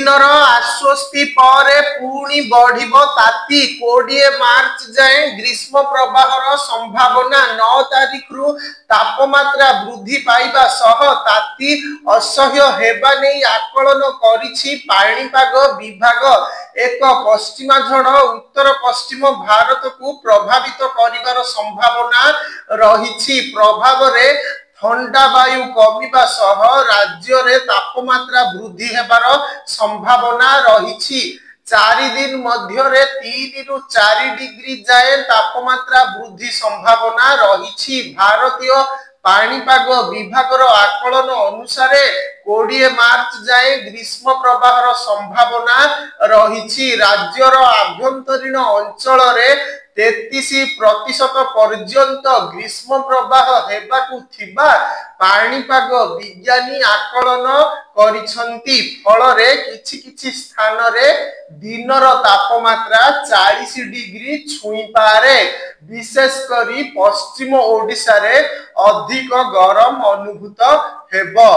दिनर आश्वस्ति पर पुणी बढ़िब ताती 20 मार्च जाए ग्रीष्म प्रवाहर संभावना 9 तारीख रु तापमात्रा वृद्धि पाइबा सह ताती असह्य हेबा नहीं आकलन करिछि पाणीपाग विभाग। एक पश्चिमा झड़ उत्तर पश्चिम भारत को प्रभावित करिवार संभावना रहिछि। प्रभाव रे ठंडा वायु कमिबा सह राज्य रे तापमात्रा वृद्धि हेबार संभावना रहिछि। 4 दिन मध्य रे 3 रु 4 डिग्री जाए तापमात्रा वृद्धि संभावना रहिछि। भारतीय पाणीपाग विभागर आकलन अनुसार 20 मार्च जाए ग्रीष्म प्रवाहर संभावना रहिछि। राज्यर आभ्यंतरीण अंचल रे 33% पर्यंत ग्रीष्म प्रवाह हेबाकु थिबा पाणीपाग विज्ञानी आकलन करिसंती। फल रे किछि किछि स्थान रे दिनर तापमात्रा 40 डिग्री छुई पारे। विशेष करी पश्चिम ओडिशा रे अधिक गरम अनुभूत हेबो।